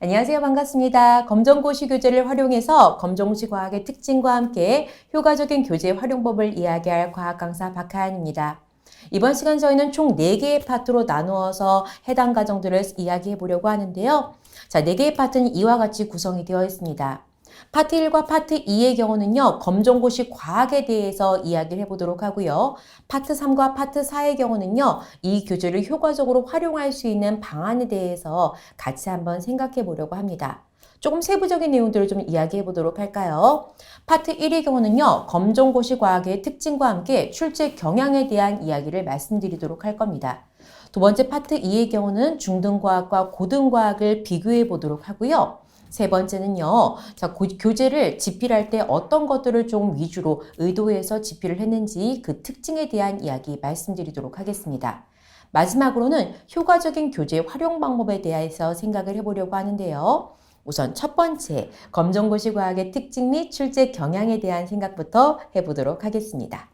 안녕하세요. 반갑습니다. 검정고시 교재를 활용해서 검정고시 과학의 특징과 함께 효과적인 교재 활용법을 이야기할 과학 강사 박하연입니다. 이번 시간 저희는 총 4개의 파트로 나누어서 해당 과정들을 이야기해 보려고 하는데요. 자, 4개의 파트는 이와 같이 구성이 되어 있습니다. 파트 1과 파트 2의 경우는요, 검정고시 과학에 대해서 이야기를 해보도록 하고요. 파트 3과 파트 4의 경우는요, 이 교재를 효과적으로 활용할 수 있는 방안에 대해서 같이 한번 생각해 보려고 합니다. 조금 세부적인 내용들을 좀 이야기해 보도록 할까요? 파트 1의 경우는요, 검정고시 과학의 특징과 함께 출제 경향에 대한 이야기를 말씀드리도록 할 겁니다. 두 번째 파트 2의 경우는 중등과학과 고등과학을 비교해 보도록 하고요. 세 번째는요, 자, 교재를 집필할 때 어떤 것들을 좀 위주로 의도해서 집필을 했는지 그 특징에 대한 이야기 말씀드리도록 하겠습니다. 마지막으로는 효과적인 교재 활용 방법에 대해서 생각을 해보려고 하는데요. 우선 첫 번째, 검정고시 과학의 특징 및 출제 경향에 대한 생각부터 해보도록 하겠습니다.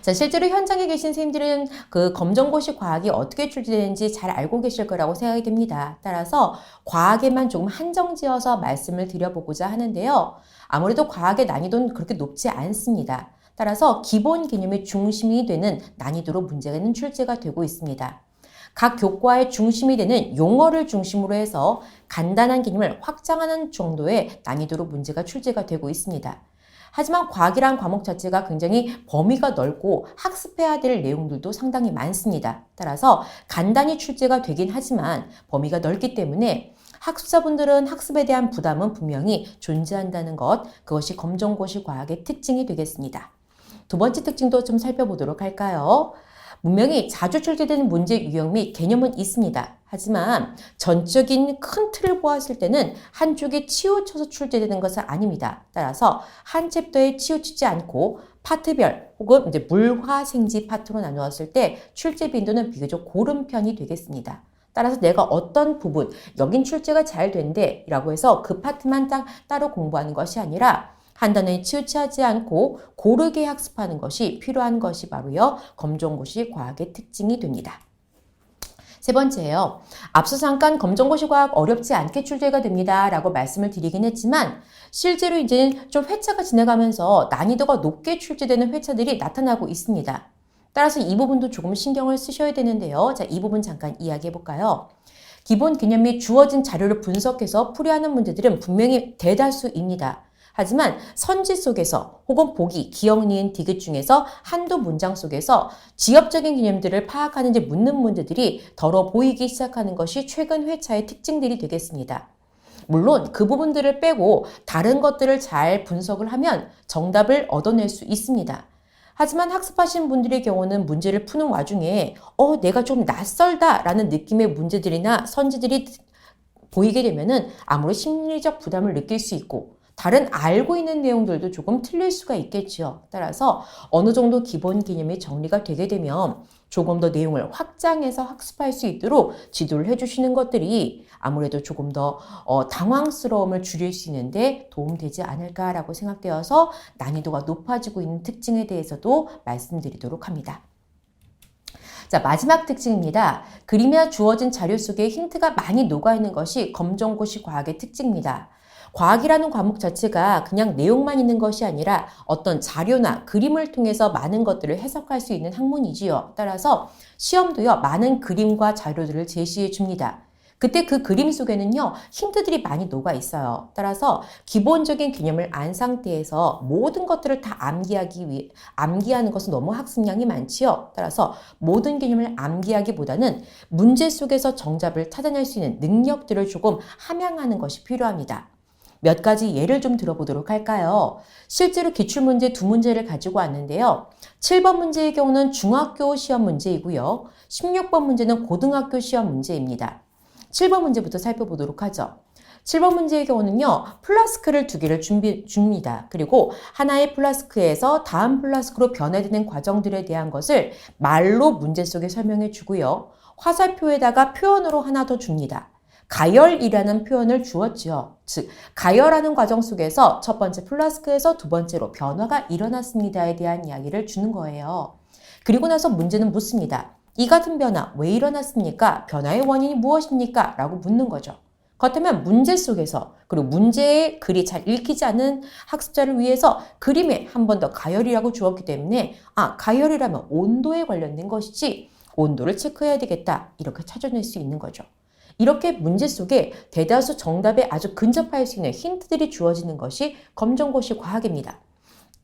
자, 실제로 현장에 계신 선생님들은 그 검정고시 과학이 어떻게 출제되는지 잘 알고 계실 거라고 생각이 됩니다. 따라서 과학에만 조금 한정지어서 말씀을 드려보고자 하는데요. 아무래도 과학의 난이도는 그렇게 높지 않습니다. 따라서 기본 개념의 중심이 되는 난이도로 문제는 출제가 되고 있습니다. 각 교과의 중심이 되는 용어를 중심으로 해서 간단한 개념을 확장하는 정도의 난이도로 문제가 출제가 되고 있습니다. 하지만 과학이란 과목 자체가 굉장히 범위가 넓고 학습해야 될 내용들도 상당히 많습니다. 따라서 간단히 출제가 되긴 하지만 범위가 넓기 때문에 학습자분들은 학습에 대한 부담은 분명히 존재한다는 것, 그것이 검정고시 과학의 특징이 되겠습니다. 두 번째 특징도 좀 살펴보도록 할까요? 분명히 자주 출제되는 문제 유형 및 개념은 있습니다. 하지만 전적인 큰 틀을 보았을 때는 한쪽에 치우쳐서 출제되는 것은 아닙니다. 따라서 한 챕터에 치우치지 않고 파트별 혹은 이제 물화생지 파트로 나누었을 때 출제 빈도는 비교적 고른 편이 되겠습니다. 따라서 내가 어떤 부분, 여긴 출제가 잘 된대 라고 해서 그 파트만 따로 공부하는 것이 아니라 한 단어에 치우치지 않고 고르게 학습하는 것이 필요한 것이 바로요, 검정고시 과학의 특징이 됩니다. 세 번째예요. 앞서 잠깐 검정고시 과학 어렵지 않게 출제가 됩니다 라고 말씀을 드리긴 했지만 실제로 이제는 좀 회차가 지나가면서 난이도가 높게 출제되는 회차들이 나타나고 있습니다. 따라서 이 부분도 조금 신경을 쓰셔야 되는데요. 자, 이 부분 잠깐 이야기해 볼까요? 기본 개념 및 주어진 자료를 분석해서 풀이하는 문제들은 분명히 대다수입니다. 하지만 선지 속에서 혹은 보기, 기억, 니은, 디귿 중에서 한두 문장 속에서 지엽적인 개념들을 파악하는지 묻는 문제들이 덜어 보이기 시작하는 것이 최근 회차의 특징들이 되겠습니다. 물론 그 부분들을 빼고 다른 것들을 잘 분석을 하면 정답을 얻어낼 수 있습니다. 하지만 학습하신 분들의 경우는 문제를 푸는 와중에 내가 좀 낯설다 라는 느낌의 문제들이나 선지들이 보이게 되면은 아무리 심리적 부담을 느낄 수 있고 다른 알고 있는 내용들도 조금 틀릴 수가 있겠지요. 따라서 어느 정도 기본 개념이 정리가 되게 되면 조금 더 내용을 확장해서 학습할 수 있도록 지도를 해주시는 것들이 아무래도 조금 더 당황스러움을 줄일 수 있는데 도움되지 않을까라고 생각되어서 난이도가 높아지고 있는 특징에 대해서도 말씀드리도록 합니다. 자, 마지막 특징입니다. 그림이나 주어진 자료 속에 힌트가 많이 녹아있는 것이 검정고시 과학의 특징입니다. 과학이라는 과목 자체가 그냥 내용만 있는 것이 아니라 어떤 자료나 그림을 통해서 많은 것들을 해석할 수 있는 학문이지요. 따라서 시험도요, 많은 그림과 자료들을 제시해 줍니다. 그때 그 그림 속에는요, 힌트들이 많이 녹아 있어요. 따라서 기본적인 개념을 안 상태에서 모든 것들을 다 암기하는 것은 너무 학습량이 많지요. 따라서 모든 개념을 암기하기보다는 문제 속에서 정답을 찾아낼 수 있는 능력들을 조금 함양하는 것이 필요합니다. 몇 가지 예를 좀 들어보도록 할까요? 실제로 기출문제 2문제를 가지고 왔는데요. 7번 문제의 경우는 중학교 시험 문제이고요. 16번 문제는 고등학교 시험 문제입니다. 7번 문제부터 살펴보도록 하죠. 7번 문제의 경우는요. 플라스크를 2개를 줍니다. 그리고 하나의 플라스크에서 다음 플라스크로 변화되는 과정들에 대한 것을 말로 문제 속에 설명해 주고요. 화살표에다가 표현으로 하나 더 줍니다. 가열이라는 표현을 주었지요. 즉, 가열하는 과정 속에서 첫 번째 플라스크에서 두 번째로 변화가 일어났습니다에 대한 이야기를 주는 거예요. 그리고 나서 문제는 묻습니다. 이 같은 변화 왜 일어났습니까? 변화의 원인이 무엇입니까? 라고 묻는 거죠. 그렇다면 문제 속에서 그리고 문제의 글이 잘 읽히지 않는 학습자를 위해서 그림에 한 번 더 가열이라고 주었기 때문에 가열이라면 온도에 관련된 것이지 온도를 체크해야 되겠다 이렇게 찾아낼 수 있는 거죠. 이렇게 문제 속에 대다수 정답에 아주 근접할 수 있는 힌트들이 주어지는 것이 검정고시 과학입니다.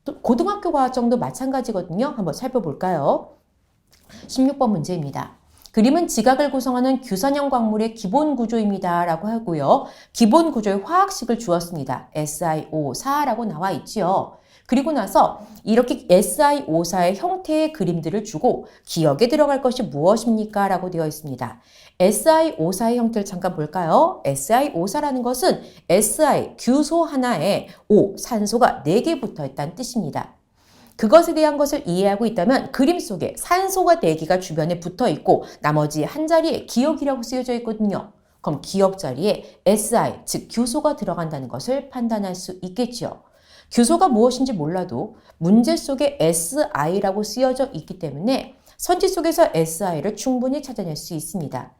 또 고등학교 과학정도 마찬가지거든요. 한번 살펴볼까요? 16번 문제입니다. 그림은 지각을 구성하는 규선형 광물의 기본 구조입니다. 라고 하고요. 기본 구조의 화학식을 주었습니다. SiO4라고 나와 있지요. 그리고 나서 이렇게 SiO4의 형태의 그림들을 주고 기억에 들어갈 것이 무엇입니까? 라고 되어 있습니다. SiO4의 형태를 잠깐 볼까요? SiO4라는 것은 Si, 규소 하나에 O, 산소가 4개 붙어 있다는 뜻입니다. 그것에 대한 것을 이해하고 있다면 그림 속에 산소가 4개가 주변에 붙어 있고 나머지 한 자리에 기억이라고 쓰여져 있거든요. 그럼 기억 자리에 Si, 즉 규소가 들어간다는 것을 판단할 수 있겠지요. 규소가 무엇인지 몰라도 문제 속에 SI라고 쓰여져 있기 때문에 선지 속에서 SI를 충분히 찾아낼 수 있습니다.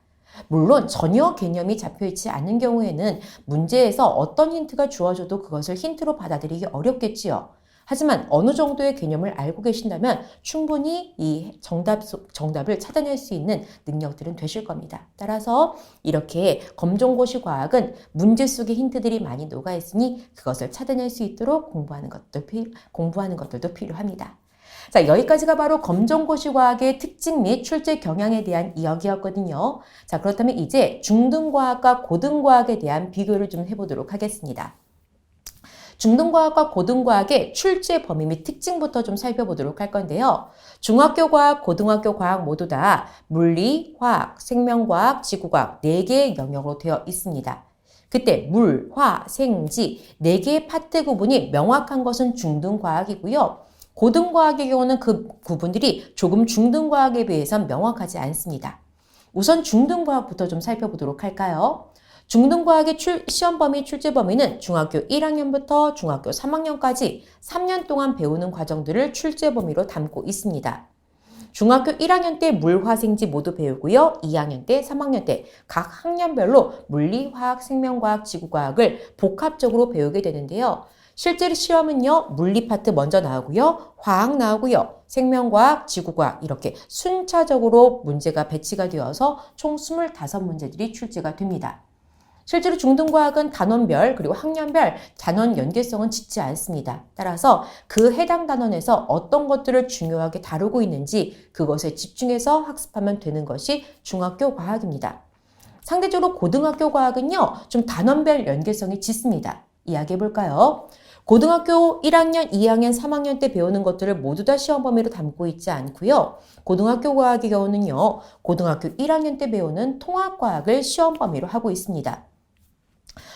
물론 전혀 개념이 잡혀있지 않은 경우에는 문제에서 어떤 힌트가 주어져도 그것을 힌트로 받아들이기 어렵겠지요. 하지만 어느 정도의 개념을 알고 계신다면 충분히 이 정답을 찾아낼 수 있는 능력들은 되실 겁니다. 따라서 이렇게 검정고시 과학은 문제 속에 힌트들이 많이 녹아있으니 그것을 찾아낼 수 있도록 공부하는 것들도 필요합니다. 자, 여기까지가 바로 검정고시 과학의 특징 및 출제 경향에 대한 이야기였거든요. 자, 그렇다면 이제 중등과학과 고등과학에 대한 비교를 좀 해보도록 하겠습니다. 중등과학과 고등과학의 출제 범위 및 특징부터 좀 살펴보도록 할 건데요. 중학교 과학, 고등학교 과학 모두 다 물리, 화학, 생명과학, 지구과학 4개의 영역으로 되어 있습니다. 그때 물, 화, 생, 지 4개의 파트 구분이 명확한 것은 중등과학이고요. 고등과학의 경우는 그 구분들이 조금 중등과학에 비해선 명확하지 않습니다. 우선 중등과학부터 좀 살펴보도록 할까요? 중등과학의 시험 범위, 출제 범위는 중학교 1학년부터 중학교 3학년까지 3년 동안 배우는 과정들을 출제 범위로 담고 있습니다. 중학교 1학년 때 물, 화, 생지 모두 배우고요. 2학년 때, 3학년 때 각 학년별로 물리, 화학, 생명과학, 지구과학을 복합적으로 배우게 되는데요. 실제 시험은요. 물리 파트 먼저 나오고요. 화학 나오고요. 생명과학, 지구과학 이렇게 순차적으로 문제가 배치가 되어서 총 25문제들이 출제가 됩니다. 실제로 중등과학은 단원별 그리고 학년별 단원 연계성은 짙지 않습니다. 따라서 그 해당 단원에서 어떤 것들을 중요하게 다루고 있는지 그것에 집중해서 학습하면 되는 것이 중학교 과학입니다. 상대적으로 고등학교 과학은요. 좀 단원별 연계성이 짙습니다. 이야기해 볼까요? 고등학교 1학년, 2학년, 3학년 때 배우는 것들을 모두 다 시험 범위로 담고 있지 않고요. 고등학교 과학의 경우는요. 고등학교 1학년 때 배우는 통합과학을 시험 범위로 하고 있습니다.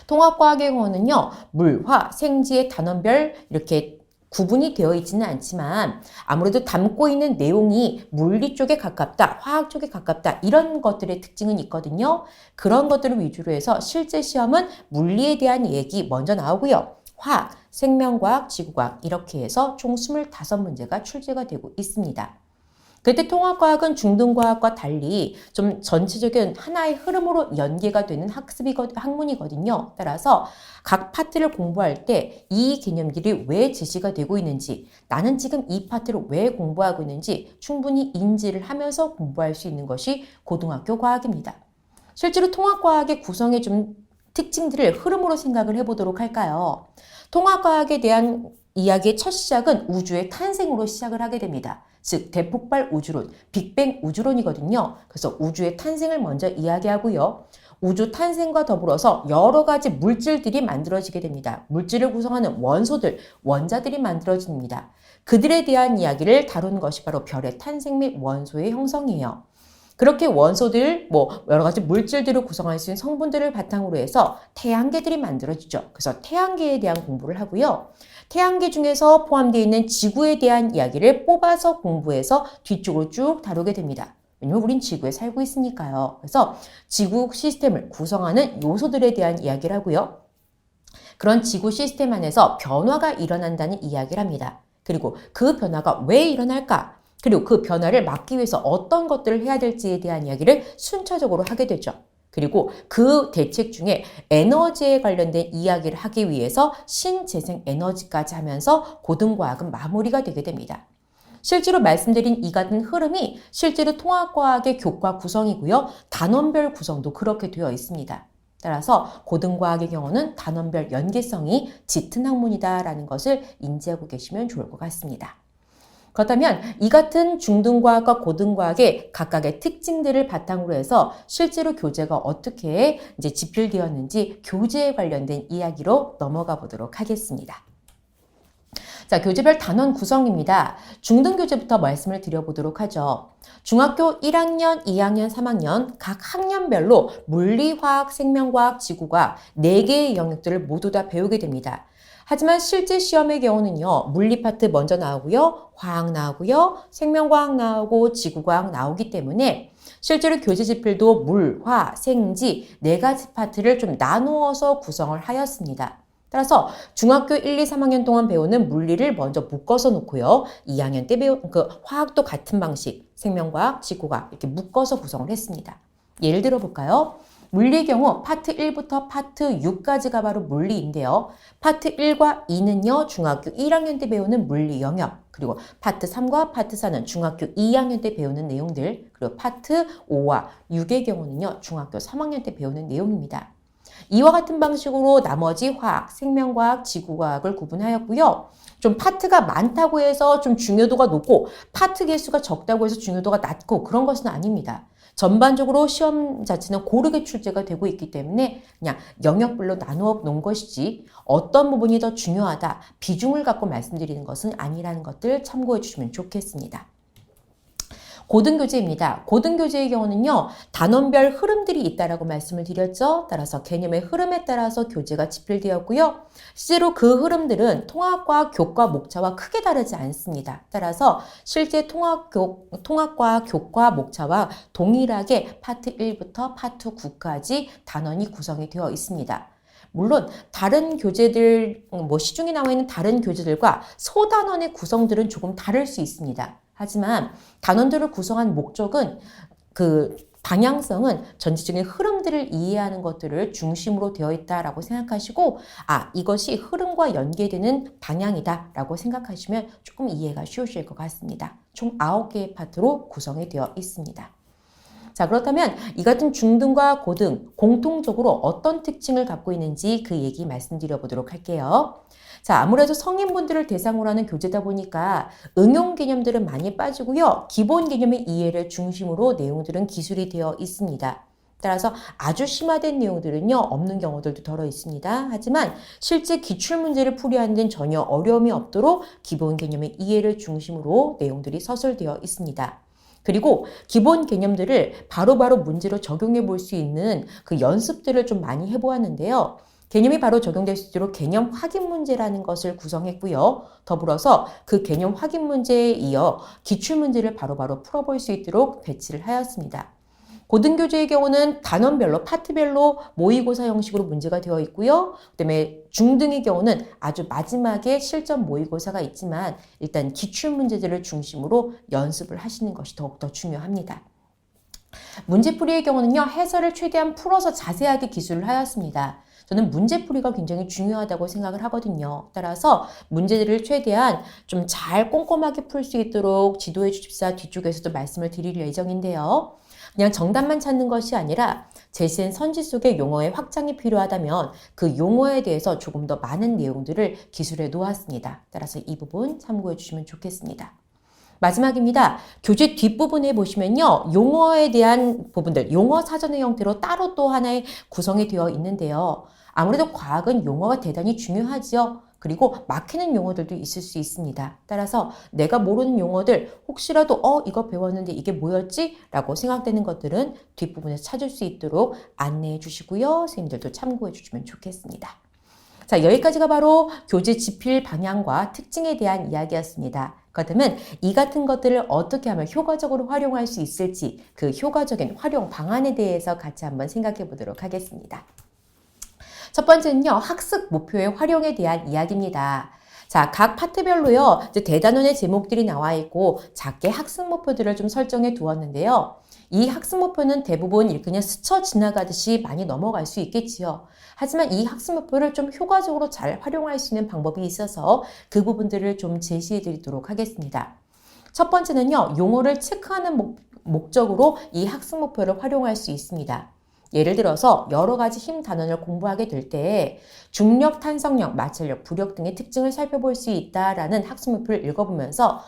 통합과학의 경우는요. 물, 화, 생지의 단원별 이렇게 구분이 되어 있지는 않지만 아무래도 담고 있는 내용이 물리 쪽에 가깝다, 화학 쪽에 가깝다 이런 것들의 특징은 있거든요. 그런 것들을 위주로 해서 실제 시험은 물리에 대한 얘기 먼저 나오고요. 화학, 생명과학, 지구과학 이렇게 해서 총 25문제가 출제가 되고 있습니다. 그때 통합과학은 중등과학과 달리 좀 전체적인 하나의 흐름으로 연계가 되는 학문이거든요. 따라서 각 파트를 공부할 때 이 개념들이 왜 제시가 되고 있는지, 나는 지금 이 파트를 왜 공부하고 있는지 충분히 인지를 하면서 공부할 수 있는 것이 고등학교 과학입니다. 실제로 통합과학의 구성의 좀 특징들을 흐름으로 생각을 해보도록 할까요? 통합과학에 대한 이야기의 첫 시작은 우주의 탄생으로 시작을 하게 됩니다. 즉 대폭발 우주론, 빅뱅 우주론이거든요. 그래서 우주의 탄생을 먼저 이야기하고요. 우주 탄생과 더불어서 여러 가지 물질들이 만들어지게 됩니다. 물질을 구성하는 원소들, 원자들이 만들어집니다. 그들에 대한 이야기를 다루는 것이 바로 별의 탄생 및 원소의 형성이에요. 그렇게 원소들, 여러 가지 물질들을 구성할 수 있는 성분들을 바탕으로 해서 태양계들이 만들어지죠. 그래서 태양계에 대한 공부를 하고요. 태양계 중에서 포함되어 있는 지구에 대한 이야기를 뽑아서 공부해서 뒤쪽으로 쭉 다루게 됩니다. 왜냐면 우린 지구에 살고 있으니까요. 그래서 지구 시스템을 구성하는 요소들에 대한 이야기를 하고요. 그런 지구 시스템 안에서 변화가 일어난다는 이야기를 합니다. 그리고 그 변화가 왜 일어날까? 그리고 그 변화를 막기 위해서 어떤 것들을 해야 될지에 대한 이야기를 순차적으로 하게 되죠. 그리고 그 대책 중에 에너지에 관련된 이야기를 하기 위해서 신재생 에너지까지 하면서 고등과학은 마무리가 되게 됩니다. 실제로 말씀드린 이 같은 흐름이 실제로 통합과학의 교과 구성이고요. 단원별 구성도 그렇게 되어 있습니다. 따라서 고등과학의 경우는 단원별 연계성이 짙은 학문이다라는 것을 인지하고 계시면 좋을 것 같습니다. 그렇다면 이 같은 중등과학과 고등과학의 각각의 특징들을 바탕으로 해서 실제로 교재가 어떻게 이제 집필되었는지 교재에 관련된 이야기로 넘어가 보도록 하겠습니다. 자, 교재별 단원 구성입니다. 중등 교재부터 말씀을 드려보도록 하죠. 중학교 1학년, 2학년, 3학년 각 학년별로 물리, 화학, 생명과학, 지구과학 4개의 영역들을 모두 다 배우게 됩니다. 하지만 실제 시험의 경우는요. 물리 파트 먼저 나오고요. 화학 나오고요. 생명과학 나오고 지구과학 나오기 때문에 실제로 교재 집필도 물, 화, 생, 지 4가지 파트를 좀 나누어서 구성을 하였습니다. 따라서 중학교 1, 2, 3학년 동안 배우는 물리를 먼저 묶어서 놓고요. 2학년 때 배운 화학도 같은 방식, 생명과학, 지구과학 이렇게 묶어서 구성을 했습니다. 예를 들어 볼까요? 물리의 경우 파트 1부터 파트 6까지가 바로 물리인데요. 파트 1과 2는요. 중학교 1학년 때 배우는 물리 영역, 그리고 파트 3과 파트 4는 중학교 2학년 때 배우는 내용들, 그리고 파트 5와 6의 경우는요. 중학교 3학년 때 배우는 내용입니다. 이와 같은 방식으로 나머지 화학, 생명과학, 지구과학을 구분하였고요. 좀 파트가 많다고 해서 좀 중요도가 높고 파트 개수가 적다고 해서 중요도가 낮고 그런 것은 아닙니다. 전반적으로 시험 자체는 고르게 출제가 되고 있기 때문에 그냥 영역별로 나누어 놓은 것이지 어떤 부분이 더 중요하다, 비중을 갖고 말씀드리는 것은 아니라는 것들 참고해 주시면 좋겠습니다. 고등교재입니다. 고등교재의 경우는요. 단원별 흐름들이 있다라고 말씀을 드렸죠. 따라서 개념의 흐름에 따라서 교재가 집필되었고요. 실제로 그 흐름들은 통합과 교과 목차와 크게 다르지 않습니다. 따라서 실제 통합과 교과 목차와 동일하게 파트 1부터 파트 9까지 단원이 구성이 되어 있습니다. 물론 다른 교재들, 시중에 나와 있는 다른 교재들과 소단원의 구성들은 조금 다를 수 있습니다. 하지만 단원들을 구성한 목적은 방향성은 전체적인 흐름들을 이해하는 것들을 중심으로 되어 있다라고 생각하시고 이것이 흐름과 연계되는 방향이다라고 생각하시면 조금 이해가 쉬우실 것 같습니다. 총 9개의 파트로 구성이 되어 있습니다. 자, 그렇다면 이 같은 중등과 고등 공통적으로 어떤 특징을 갖고 있는지 그 얘기 말씀드려 보도록 할게요. 자, 아무래도 성인분들을 대상으로 하는 교재다 보니까 응용 개념들은 많이 빠지고요. 기본 개념의 이해를 중심으로 내용들은 기술이 되어 있습니다. 따라서 아주 심화된 내용들은요. 없는 경우들도 덜어 있습니다. 하지만 실제 기출문제를 풀이하는 데는 전혀 어려움이 없도록 기본 개념의 이해를 중심으로 내용들이 서술되어 있습니다. 그리고 기본 개념들을 바로바로 문제로 적용해 볼 수 있는 그 연습들을 좀 많이 해보았는데요. 개념이 바로 적용될 수 있도록 개념 확인 문제라는 것을 구성했고요. 더불어서 그 개념 확인 문제에 이어 기출문제를 바로바로 풀어볼 수 있도록 배치를 하였습니다. 고등교재의 경우는 단원별로, 파트별로 모의고사 형식으로 문제가 되어 있고요. 그다음에 중등의 경우는 아주 마지막에 실전 모의고사가 있지만 일단 기출문제들을 중심으로 연습을 하시는 것이 더욱더 중요합니다. 문제풀이의 경우는요. 해설을 최대한 풀어서 자세하게 기술을 하였습니다. 저는 문제풀이가 굉장히 중요하다고 생각을 하거든요. 따라서 문제들을 최대한 좀 잘 꼼꼼하게 풀 수 있도록 지도해 주십사 뒤쪽에서도 말씀을 드릴 예정인데요. 그냥 정답만 찾는 것이 아니라 제시된 선지 속의 용어의 확장이 필요하다면 그 용어에 대해서 조금 더 많은 내용들을 기술해 놓았습니다. 따라서 이 부분 참고해 주시면 좋겠습니다. 마지막입니다. 교재 뒷부분에 보시면요. 용어에 대한 부분들, 용어 사전의 형태로 따로 또 하나의 구성이 되어 있는데요. 아무래도 과학은 용어가 대단히 중요하죠. 그리고 막히는 용어들도 있을 수 있습니다. 따라서 내가 모르는 용어들 혹시라도 이거 배웠는데 이게 뭐였지? 라고 생각되는 것들은 뒷부분에서 찾을 수 있도록 안내해 주시고요. 선생님들도 참고해 주시면 좋겠습니다. 자, 여기까지가 바로 교재 집필 방향과 특징에 대한 이야기였습니다. 그렇다면 이 같은 것들을 어떻게 하면 효과적으로 활용할 수 있을지 그 효과적인 활용 방안에 대해서 같이 한번 생각해 보도록 하겠습니다. 첫 번째는요, 학습 목표의 활용에 대한 이야기입니다. 자, 각 파트별로요, 이제 대단원의 제목들이 나와 있고 작게 학습 목표들을 좀 설정해 두었는데요. 이 학습 목표는 대부분 그냥 스쳐 지나가듯이 많이 넘어갈 수 있겠지요. 하지만 이 학습 목표를 좀 효과적으로 잘 활용할 수 있는 방법이 있어서 그 부분들을 좀 제시해 드리도록 하겠습니다. 첫 번째는요, 용어를 체크하는 목적으로 이 학습 목표를 활용할 수 있습니다. 예를 들어서 여러 가지 힘 단원을 공부하게 될 때 중력, 탄성력, 마찰력, 부력 등의 특징을 살펴볼 수 있다라는 학습 목표를 읽어보면서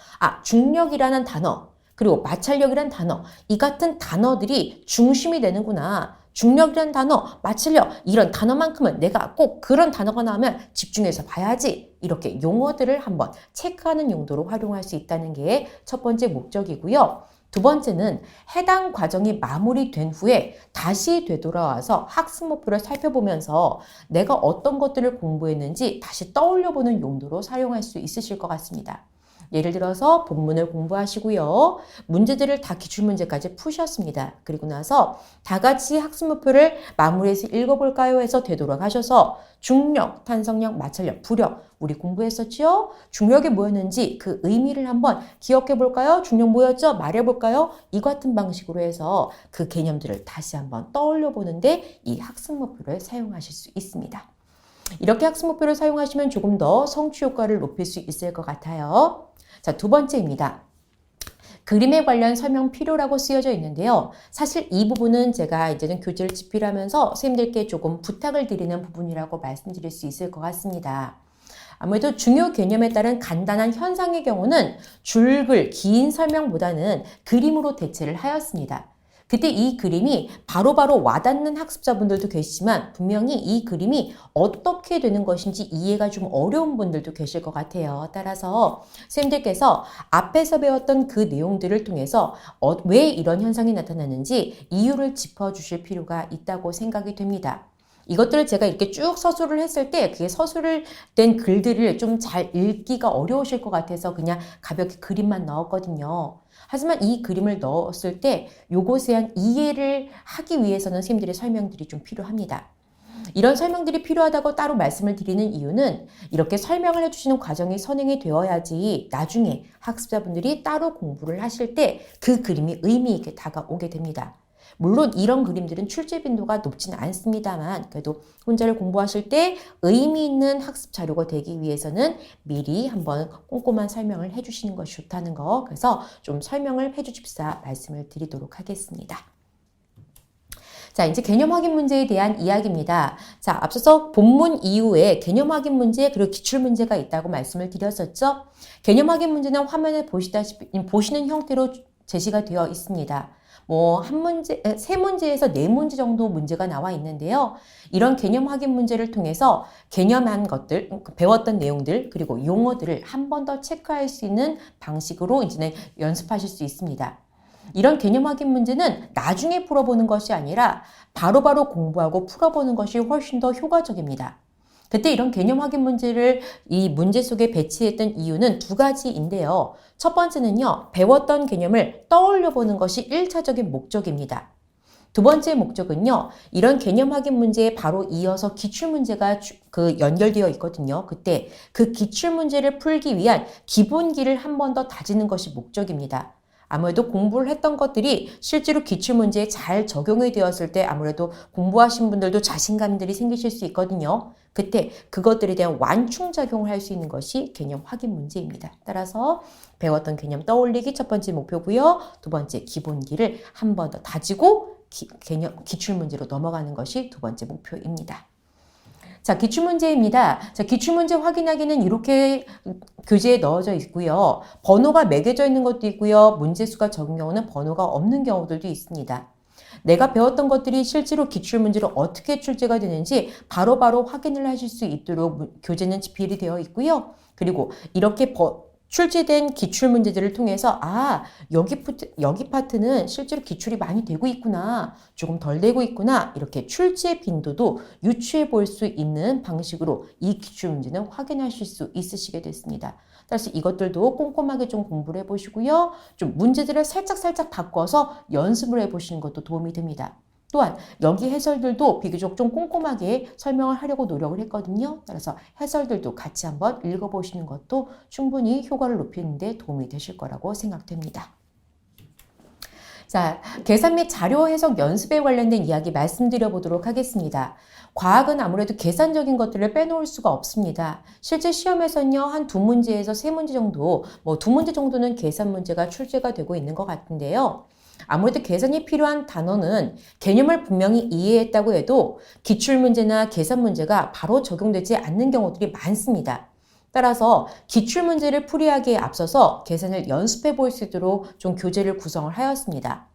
중력이라는 단어, 그리고 마찰력이라는 단어, 이 같은 단어들이 중심이 되는구나. 중력이라는 단어, 마찰력, 이런 단어만큼은 내가 꼭 그런 단어가 나오면 집중해서 봐야지. 이렇게 용어들을 한번 체크하는 용도로 활용할 수 있다는 게 첫 번째 목적이고요. 두 번째는 해당 과정이 마무리된 후에 다시 되돌아와서 학습 목표를 살펴보면서 내가 어떤 것들을 공부했는지 다시 떠올려보는 용도로 사용할 수 있으실 것 같습니다. 예를 들어서 본문을 공부하시고요. 문제들을 다 기출문제까지 푸셨습니다. 그리고 나서 다 같이 학습 목표를 마무리해서 읽어볼까요? 해서 되돌아가셔서 중력, 탄성력, 마찰력, 부력 우리 공부했었죠? 중력이 뭐였는지 그 의미를 한번 기억해 볼까요? 중력 뭐였죠? 말해볼까요? 이 같은 방식으로 해서 그 개념들을 다시 한번 떠올려 보는데 이 학습 목표를 사용하실 수 있습니다. 이렇게 학습 목표를 사용하시면 조금 더 성취 효과를 높일 수 있을 것 같아요. 자, 두 번째입니다. 그림에 관련 설명 필요라고 쓰여져 있는데요. 사실 이 부분은 제가 이제는 교재를 집필하면서 선생님들께 조금 부탁을 드리는 부분이라고 말씀드릴 수 있을 것 같습니다. 아무래도 중요 개념에 따른 간단한 현상의 경우는 줄글, 긴 설명보다는 그림으로 대체를 하였습니다. 그때 이 그림이 바로바로 와닿는 학습자분들도 계시지만 분명히 이 그림이 어떻게 되는 것인지 이해가 좀 어려운 분들도 계실 것 같아요. 따라서 선생님들께서 앞에서 배웠던 그 내용들을 통해서 왜 이런 현상이 나타나는지 이유를 짚어주실 필요가 있다고 생각이 됩니다. 이것들을 제가 이렇게 쭉 서술을 했을 때 그게 서술을 된 글들을 좀 잘 읽기가 어려우실 것 같아서 그냥 가볍게 그림만 넣었거든요. 하지만 이 그림을 넣었을 때 요것에 대한 이해를 하기 위해서는 선생님들의 설명들이 좀 필요합니다. 이런 설명들이 필요하다고 따로 말씀을 드리는 이유는 이렇게 설명을 해주시는 과정이 선행이 되어야지 나중에 학습자분들이 따로 공부를 하실 때 그 그림이 의미 있게 다가오게 됩니다. 물론 이런 그림들은 출제 빈도가 높지는 않습니다만 그래도 혼자를 공부하실 때 의미 있는 학습 자료가 되기 위해서는 미리 한번 꼼꼼한 설명을 해주시는 것이 좋다는 거, 그래서 좀 설명을 해주십사 말씀을 드리도록 하겠습니다. 자, 이제 개념 확인 문제에 대한 이야기입니다. 자, 앞서서 본문 이후에 개념 확인 문제 그리고 기출 문제가 있다고 말씀을 드렸었죠. 개념 확인 문제는 화면에 보시는 형태로 제시가 되어 있습니다. 세 문제에서 네 문제 정도 문제가 나와 있는데요. 이런 개념 확인 문제를 통해서 개념한 것들, 배웠던 내용들, 그리고 용어들을 한 번 더 체크할 수 있는 방식으로 이제는 연습하실 수 있습니다. 이런 개념 확인 문제는 나중에 풀어보는 것이 아니라 바로바로 공부하고 풀어보는 것이 훨씬 더 효과적입니다. 그때 이런 개념 확인 문제를 이 문제 속에 배치했던 이유는 두 가지인데요. 첫 번째는요, 배웠던 개념을 떠올려 보는 것이 1차적인 목적입니다. 두 번째 목적은요, 이런 개념 확인 문제에 바로 이어서 기출 문제가 연결되어 있거든요. 그때 그 기출 문제를 풀기 위한 기본기를 한 번 더 다지는 것이 목적입니다. 아무래도 공부를 했던 것들이 실제로 기출문제에 잘 적용이 되었을 때 아무래도 공부하신 분들도 자신감들이 생기실 수 있거든요. 그때 그것들에 대한 완충작용을 할 수 있는 것이 개념 확인 문제입니다. 따라서 배웠던 개념 떠올리기 첫 번째 목표고요. 두 번째 기본기를 한 번 더 다지고 기출문제로 넘어가는 것이 두 번째 목표입니다. 자, 기출문제입니다. 자, 기출문제 확인하기는 이렇게 교재에 넣어져 있고요. 번호가 매겨져 있는 것도 있고요. 문제수가 적은 경우는 번호가 없는 경우들도 있습니다. 내가 배웠던 것들이 실제로 기출문제로 어떻게 출제가 되는지 바로바로 확인을 하실 수 있도록 교재는 집필이 되어 있고요. 그리고 이렇게 출제된 기출문제들을 통해서 여기 파트는 실제로 기출이 많이 되고 있구나, 조금 덜 되고 있구나, 이렇게 출제 빈도도 유추해 볼 수 있는 방식으로 이 기출문제는 확인하실 수 있으시게 됐습니다. 따라서 이것들도 꼼꼼하게 좀 공부를 해보시고요. 좀 문제들을 살짝 바꿔서 연습을 해보시는 것도 도움이 됩니다. 또한 여기 해설들도 비교적 좀 꼼꼼하게 설명을 하려고 노력을 했거든요. 따라서 해설들도 같이 한번 읽어보시는 것도 충분히 효과를 높이는 데 도움이 되실 거라고 생각됩니다. 자, 계산 및 자료 해석 연습에 관련된 이야기 말씀드려 보도록 하겠습니다. 과학은 아무래도 계산적인 것들을 빼놓을 수가 없습니다. 실제 시험에서는요, 한 2문제에서 3문제 정도, 2문제 정도는 계산 문제가 출제가 되고 있는 것 같은데요. 아무래도 계산이 필요한 단어는 개념을 분명히 이해했다고 해도 기출문제나 계산 문제가 바로 적용되지 않는 경우들이 많습니다. 따라서 기출문제를 풀이하기에 앞서서 계산을 연습해 볼 수 있도록 좀 교재를 구성을 하였습니다.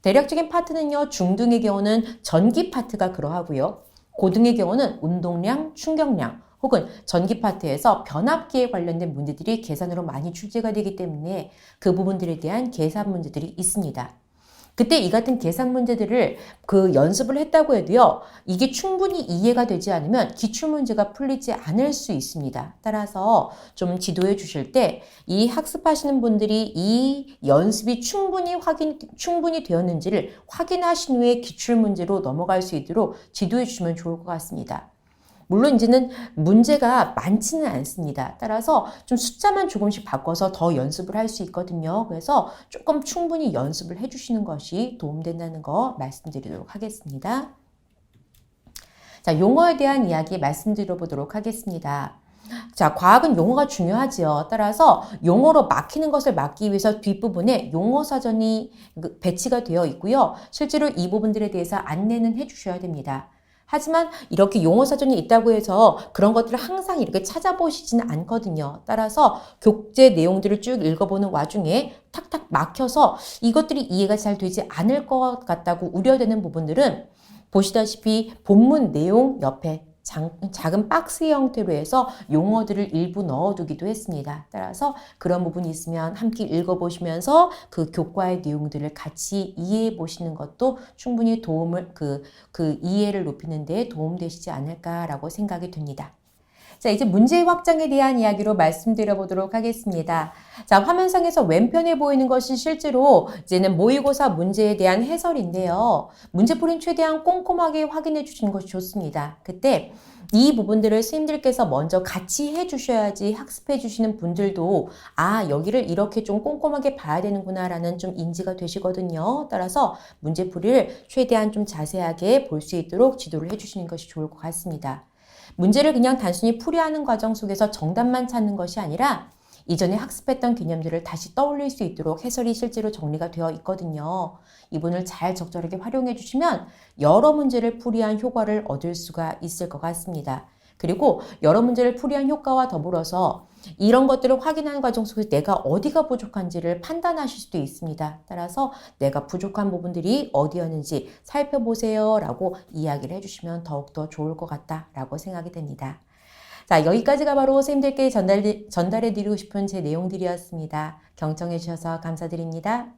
대략적인 파트는요, 중등의 경우는 전기 파트가 그러하고요. 고등의 경우는 운동량, 충격량, 혹은 전기 파트에서 변압기에 관련된 문제들이 계산으로 많이 출제가 되기 때문에 그 부분들에 대한 계산 문제들이 있습니다. 그때 이 같은 계산 문제들을 연습을 했다고 해도요, 이게 충분히 이해가 되지 않으면 기출문제가 풀리지 않을 수 있습니다. 따라서 좀 지도해 주실 때 이 학습하시는 분들이 이 연습이 충분히 되었는지를 확인하신 후에 기출문제로 넘어갈 수 있도록 지도해 주시면 좋을 것 같습니다. 물론 이제는 문제가 많지는 않습니다. 따라서 좀 숫자만 조금씩 바꿔서 더 연습을 할 수 있거든요. 그래서 조금 충분히 연습을 해주시는 것이 도움된다는 거 말씀드리도록 하겠습니다. 자, 용어에 대한 이야기 말씀드려 보도록 하겠습니다. 자, 과학은 용어가 중요하지요. 따라서 용어로 막히는 것을 막기 위해서 뒷부분에 용어 사전이 배치가 되어 있고요. 실제로 이 부분들에 대해서 안내는 해주셔야 됩니다. 하지만 이렇게 용어 사전이 있다고 해서 그런 것들을 항상 이렇게 찾아보시지는 않거든요. 따라서 교재 내용들을 쭉 읽어보는 와중에 탁탁 막혀서 이것들이 이해가 잘 되지 않을 것 같다고 우려되는 부분들은 보시다시피 본문 내용 옆에 작은 박스 형태로 해서 용어들을 일부 넣어두기도 했습니다. 따라서 그런 부분이 있으면 함께 읽어보시면서 그 교과의 내용들을 같이 이해해 보시는 것도 충분히 이해를 높이는 데 도움되시지 않을까라고 생각이 듭니다. 자, 이제 문제 확장에 대한 이야기로 말씀드려 보도록 하겠습니다. 자, 화면상에서 왼편에 보이는 것이 실제로 이제는 모의고사 문제에 대한 해설인데요. 문제풀이는 최대한 꼼꼼하게 확인해 주시는 것이 좋습니다. 그때 이 부분들을 스님들께서 먼저 같이 해 주셔야지 학습해 주시는 분들도 여기를 이렇게 좀 꼼꼼하게 봐야 되는구나 라는 좀 인지가 되시거든요. 따라서 문제풀이를 최대한 좀 자세하게 볼 수 있도록 지도를 해 주시는 것이 좋을 것 같습니다. 문제를 그냥 단순히 풀이하는 과정 속에서 정답만 찾는 것이 아니라 이전에 학습했던 개념들을 다시 떠올릴 수 있도록 해설이 실제로 정리가 되어 있거든요. 이 부분을 잘 적절하게 활용해 주시면 여러 문제를 풀이한 효과를 얻을 수가 있을 것 같습니다. 그리고 여러 문제를 풀이한 효과와 더불어서 이런 것들을 확인하는 과정 속에서 내가 어디가 부족한지를 판단하실 수도 있습니다. 따라서 내가 부족한 부분들이 어디였는지 살펴보세요 라고 이야기를 해주시면 더욱더 좋을 것 같다라고 생각이 됩니다. 자, 여기까지가 바로 선생님들께 전달해 드리고 싶은 제 내용들이었습니다. 경청해 주셔서 감사드립니다.